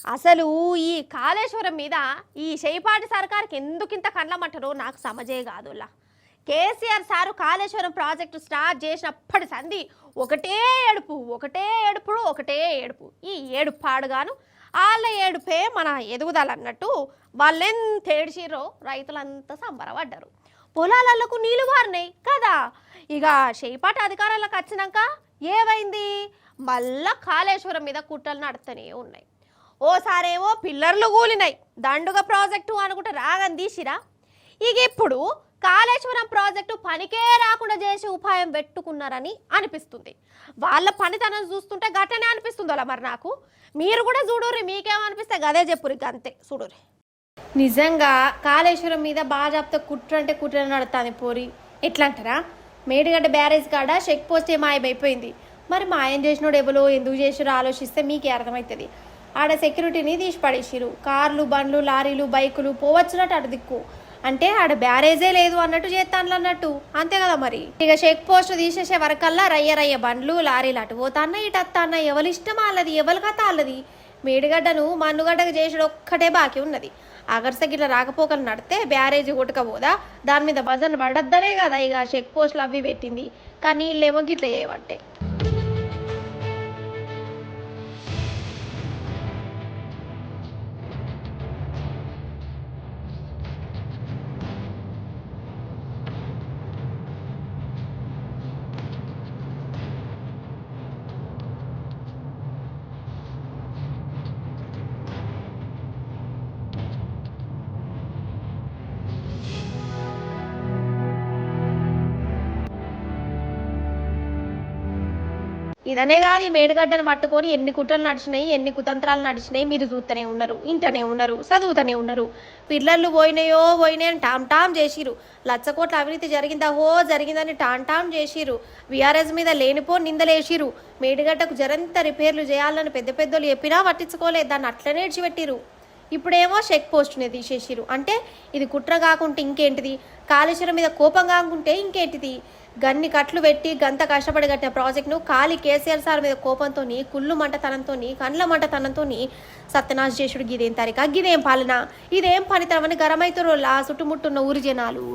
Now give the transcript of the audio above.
అసలు ఈ కాళేశ్వరం మీద ఈ చేపాటి సర్కార్కి ఎందుకింత కండ్లమంటారో నాకు సమజే కాదులా. KCR sir Kaleshwaram project start చేసినప్పటి సంధి ఒకటే ఏడుపు ఒకటే ఏడుపు. ఈ ఏడుపు పాడుగాను వాళ్ళ ఏడుపే మన ఎదుగుదల అన్నట్టు వాళ్ళెంత ఏడిచిరో రైతులంతా సంబరపడ్డారు. పొలాలకు నీళ్లు వారినాయి కదా. ఇక చేపాటి అధికారాలకు వచ్చినాక ఏమైంది, మళ్ళా కాళేశ్వరం మీద కుట్రలు నడుస్తూనే ఉన్నాయి. ఓసారేమో పిల్లర్లు కూలినాయి, దండుగ ప్రాజెక్టు అనుకుంటే రాగం తీసిరా. ఇక ఇప్పుడు కాళేశ్వరం ప్రాజెక్టు పనికే రాకుండా చేసి ఉపాయం పెట్టుకున్నారని అనిపిస్తుంది. వాళ్ళ పనితనం చూస్తుంటే గట్టనే అనిపిస్తుంది అలా. మరి నాకు మీరు కూడా చూడుర్రి, మీకేమనిపిస్తే గదే చెప్పుర్రి, అంతే చూడుర్రి. నిజంగా కాళేశ్వరం మీద బాజాప్తో కుట్ర అంటే కుట్ర నడుతుంది పోరి. ఎట్లా అంటారా, మేడిగడ్డ బ్యారేజ్ కాడ చెక్ పోస్ట్ మాయమైపోయింది. మరి మాయం చేసినోడు ఎవరో ఎందుకు చేసిరో ఆలోచిస్తే మీకే అర్థమవుతుంది. ఆడ సెక్యూరిటీని తీసి పడేసిరు. కార్లు, బండ్లు, లారీలు, బైకులు పోవచ్చునట్టు అటు దిక్కు. అంటే ఆడ బ్యారేజే లేదు అన్నట్టు చేస్తాను అన్నట్టు, అంతే కదా. మరి ఇక చెక్ పోస్ట్ తీసేసే వరకల్లా రయ్య బండ్లు, లారీలు అటు పోతాన్నా ఇటు వస్తాన్నా. ఎవరి ఇష్టం వాళ్ళది, ఎవరి కథ వాళ్ళది. మేడిగడ్డను మన్నుగడ్డకు చేసేది ఒక్కటే బాకీ ఉన్నది. అగర్స గిట్ల రాకపోకలు నడితే బ్యారేజ్ కొట్టుకపోదా, దాని మీద వజన్ పడద్దనే కదా ఇక చెక్ పోస్టులు అవి పెట్టింది. కానీ వీళ్ళేమో గిట్ల చేయబట్టే. ఇదనే కాదు, ఈ మేడిగడ్డను పట్టుకొని ఎన్ని కుట్రలు నడిచినాయి, ఎన్ని కుతంత్రాలు నడిచినాయి మీరు చూస్తూనే ఉన్నారు, ఇంటనే ఉన్నారు, చదువుతూనే ఉన్నారు. పిల్లర్లు పోయినాయని టామ్ చేసిరు. లచ్చకోట్ల అవినీతి జరిగిందా, జరిగిందని టామ్ చేసిరు. విఆర్ఎస్ మీద లేనిపో నిందలేసిరు. మేడిగడ్డకు జరంత రిపేర్లు చేయాలని పెద్దోళ్ళు చెప్పినా పట్టించుకోలేదు, దాన్ని అట్లనే ఇడిచిపెట్టిరు. ఇప్పుడేమో చెక్ పోస్ట్ని తీసేసిరు. అంటే ఇది కుట్ర కాకుంటే ఇంకేంటిది, కాళేశ్వరం మీద కోపం కాకుంటే ఇంకేంటిది. గన్ని కట్లు పెట్టి గంత కష్టపడి కట్టిన ప్రాజెక్టును ఖాళీ కేసీఆర్ సార్ మీద కోపంతో, కుళ్ళు మంటతనంతో, కండ్ల మంటతనంతో సత్యనాశ చేసుడు. గిదేం తరిక, గిదేం పాలన, ఇదేం పనితనం అని గరమైతురోళ్ళ చుట్టుముట్టున్న ఊరి జనాలు.